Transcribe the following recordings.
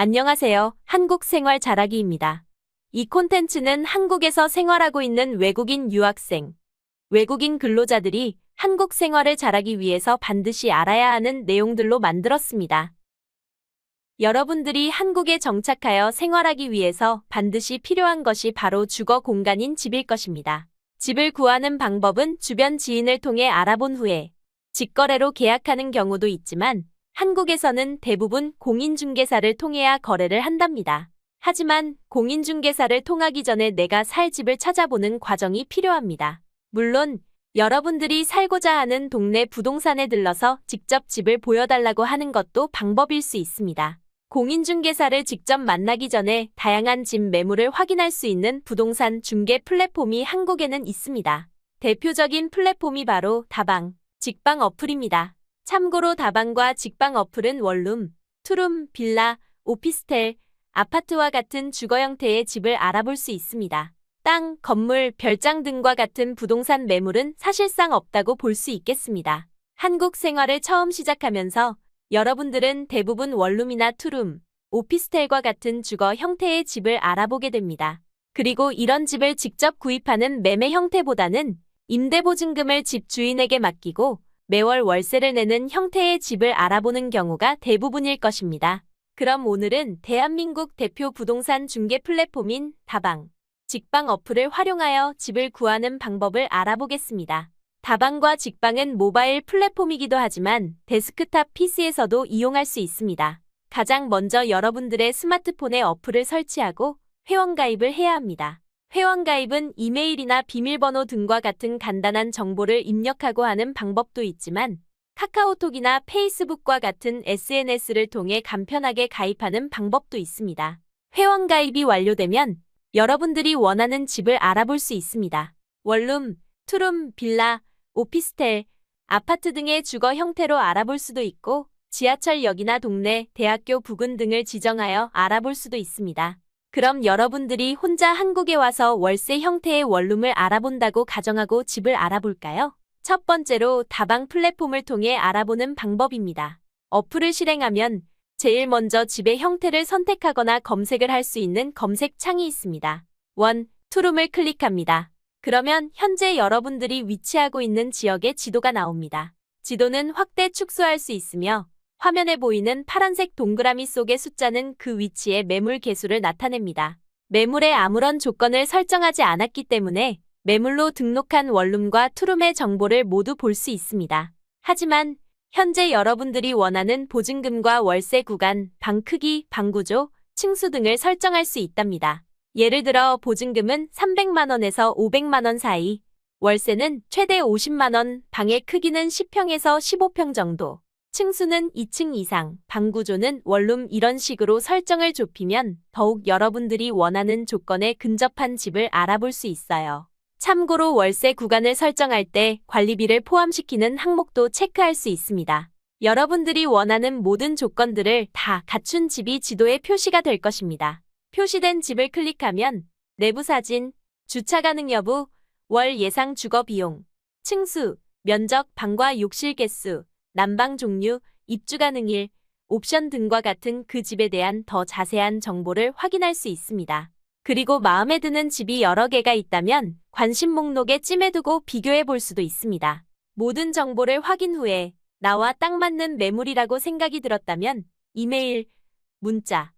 안녕하세요. 한국 생활 잘하기입니다. 이 콘텐츠는 한국에서 생활하고 있는 외국인 유학생, 외국인 근로자들이 한국 생활을 잘하기 위해서 반드시 알아야 하는 내용들로 만들었습니다. 여러분들이 한국에 정착하여 생활하기 위해서 반드시 필요한 것이 바로 주거 공간인 집일 것입니다. 집을 구하는 방법은 주변 지인을 통해 알아본 후에 직거래로 계약하는 경우도 있지만 한국에서는 대부분 공인중개사를 통해야 거래를 한답니다. 하지만 공인중개사를 통하기 전에 내가 살 집을 찾아보는 과정이 필요합니다. 물론 여러분들이 살고자 하는 동네 부동산에 들러서 직접 집을 보여달라고 하는 것도 방법일 수 있습니다. 공인중개사를 직접 만나기 전에 다양한 집 매물을 확인할 수 있는 부동산 중개 플랫폼이 한국에는 있습니다. 대표적인 플랫폼이 바로 다방, 직방 어플입니다. 참고로 다방과 직방 어플은 원룸, 투룸, 빌라, 오피스텔, 아파트와 같은 주거 형태의 집을 알아볼 수 있습니다. 땅, 건물, 별장 등과 같은 부동산 매물은 사실상 없다고 볼 수 있겠습니다. 한국 생활을 처음 시작하면서 여러분들은 대부분 원룸이나 투룸, 오피스텔과 같은 주거 형태의 집을 알아보게 됩니다. 그리고 이런 집을 직접 구입하는 매매 형태보다는 임대보증금을 집 주인에게 맡기고 매월 월세를 내는 형태의 집을 알아보는 경우가 대부분일 것입니다. 그럼 오늘은 대한민국 대표 부동산 중개 플랫폼인 다방, 직방 어플을 활용하여 집을 구하는 방법을 알아보겠습니다. 다방과 직방은 모바일 플랫폼이기도 하지만 데스크탑 PC에서도 이용할 수 있습니다. 가장 먼저 여러분들의 스마트폰에 어플을 설치하고 회원가입을 해야 합니다. 회원가입은 이메일이나 비밀번호 등과 같은 간단한 정보를 입력하고 하는 방법도 있지만 카카오톡이나 페이스북과 같은 SNS를 통해 간편하게 가입하는 방법도 있습니다. 회원가입이 완료되면 여러분들이 원하는 집을 알아볼 수 있습니다. 원룸, 투룸, 빌라, 오피스텔, 아파트 등의 주거 형태로 알아볼 수도 있고 지하철역이나 동네, 대학교 부근 등을 지정하여 알아볼 수도 있습니다. 그럼 여러분들이 혼자 한국에 와서 월세 형태의 원룸을 알아본다고 가정하고 집을 알아볼까요? 첫 번째로 다방 플랫폼을 통해 알아보는 방법입니다. 어플을 실행하면 제일 먼저 집의 형태를 선택하거나 검색을 할 수 있는 검색 창이 있습니다. 투룸을 클릭합니다. 그러면 현재 여러분들이 위치하고 있는 지역의 지도가 나옵니다. 지도는 확대 축소할 수 있으며 화면에 보이는 파란색 동그라미 속의 숫자는 그 위치의 매물 개수를 나타냅니다. 매물에 아무런 조건을 설정하지 않았기 때문에 매물로 등록한 원룸과 투룸의 정보를 모두 볼 수 있습니다. 하지만 현재 여러분들이 원하는 보증금과 월세 구간, 방 크기, 방 구조, 층수 등을 설정할 수 있답니다. 예를 들어 보증금은 300만 원에서 500만 원 사이, 월세는 최대 50만 원, 방의 크기는 10평에서 15평 정도, 층수는 2층 이상, 방 구조는 원룸 이런 식으로 설정을 좁히면 더욱 여러분들이 원하는 조건에 근접한 집을 알아볼 수 있어요. 참고로 월세 구간을 설정할 때 관리비를 포함시키는 항목도 체크할 수 있습니다. 여러분들이 원하는 모든 조건들을 다 갖춘 집이 지도에 표시가 될 것입니다. 표시된 집을 클릭하면 내부 사진, 주차 가능 여부, 월 예상 주거 비용, 층수, 면적, 방과 욕실 개수, 난방 종류, 입주 가능일, 옵션 등과 같은 그 집에 대한 더 자세한 정보를 확인할 수 있습니다. 그리고 마음에 드는 집이 여러 개가 있다면 관심 목록에 찜해두고 비교해 볼 수도 있습니다. 모든 정보를 확인 후에 나와 딱 맞는 매물이라고 생각이 들었다면 이메일, 문자,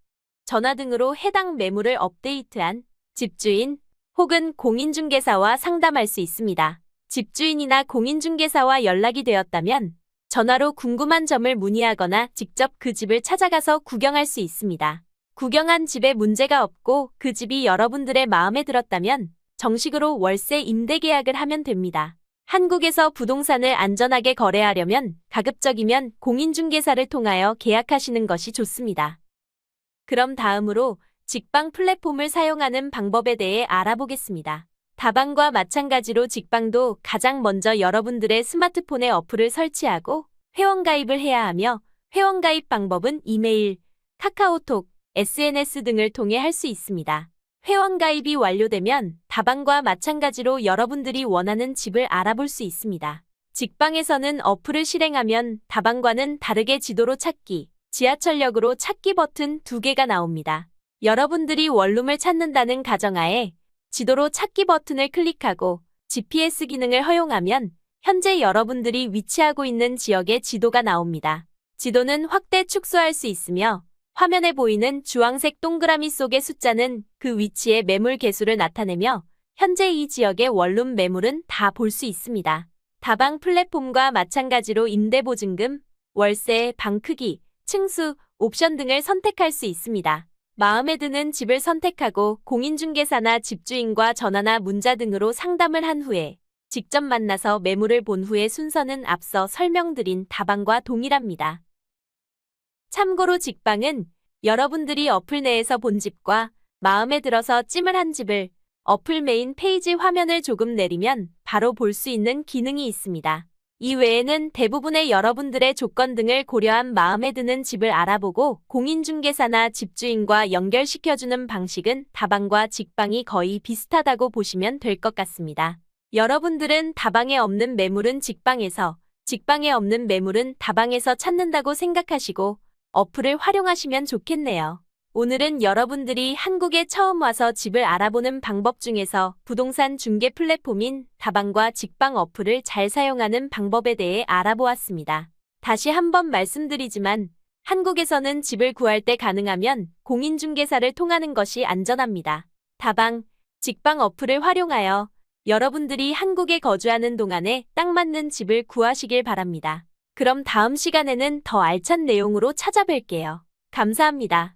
전화 등으로 해당 매물을 업데이트한 집주인 혹은 공인중개사와 상담할 수 있습니다. 집주인이나 공인중개사와 연락이 되었다면 전화로 궁금한 점을 문의하거나 직접 그 집을 찾아가서 구경할 수 있습니다. 구경한 집에 문제가 없고 그 집이 여러분들의 마음에 들었다면 정식으로 월세 임대 계약을 하면 됩니다. 한국에서 부동산을 안전하게 거래하려면 가급적이면 공인중개사를 통하여 계약하시는 것이 좋습니다. 그럼 다음으로 직방 플랫폼을 사용하는 방법에 대해 알아보겠습니다. 다방과 마찬가지로 직방도 가장 먼저 여러분들의 스마트폰에 어플을 설치하고 회원가입을 해야 하며 회원가입 방법은 이메일, 카카오톡, SNS 등을 통해 할 수 있습니다. 회원가입이 완료되면 다방과 마찬가지로 여러분들이 원하는 집을 알아볼 수 있습니다. 직방에서는 어플을 실행하면 다방과는 다르게 지도로 찾기, 지하철역으로 찾기 버튼 2개가 나옵니다. 여러분들이 원룸을 찾는다는 가정하에 지도로 찾기 버튼을 클릭하고 GPS 기능을 허용하면 현재 여러분들이 위치하고 있는 지역의 지도가 나옵니다. 지도는 확대 축소할 수 있으며 화면에 보이는 주황색 동그라미 속의 숫자는 그 위치의 매물 개수를 나타내며 현재 이 지역의 원룸 매물은 다 볼 수 있습니다. 다방 플랫폼과 마찬가지로 임대보증금, 월세, 방 크기, 층수, 옵션 등을 선택할 수 있습니다. 마음에 드는 집을 선택하고 공인중개사나 집주인과 전화나 문자 등으로 상담을 한 후에 직접 만나서 매물을 본 후의 순서는 앞서 설명드린 다방과 동일합니다. 참고로 직방은 여러분들이 어플 내에서 본 집과 마음에 들어서 찜을 한 집을 어플 메인 페이지 화면을 조금 내리면 바로 볼 수 있는 기능이 있습니다. 이 외에는 대부분의 여러분들의 조건 등을 고려한 마음에 드는 집을 알아보고 공인중개사나 집주인과 연결시켜주는 방식은 다방과 직방이 거의 비슷하다고 보시면 될 것 같습니다. 여러분들은 다방에 없는 매물은 직방에서, 직방에 없는 매물은 다방에서 찾는다고 생각하시고 어플을 활용하시면 좋겠네요. 오늘은 여러분들이 한국에 처음 와서 집을 알아보는 방법 중에서 부동산 중개 플랫폼인 다방과 직방 어플을 잘 사용하는 방법에 대해 알아보았습니다. 다시 한번 말씀드리지만 한국에서는 집을 구할 때 가능하면 공인중개사를 통하는 것이 안전합니다. 다방, 직방 어플을 활용하여 여러분들이 한국에 거주하는 동안에 딱 맞는 집을 구하시길 바랍니다. 그럼 다음 시간에는 더 알찬 내용으로 찾아뵐게요. 감사합니다.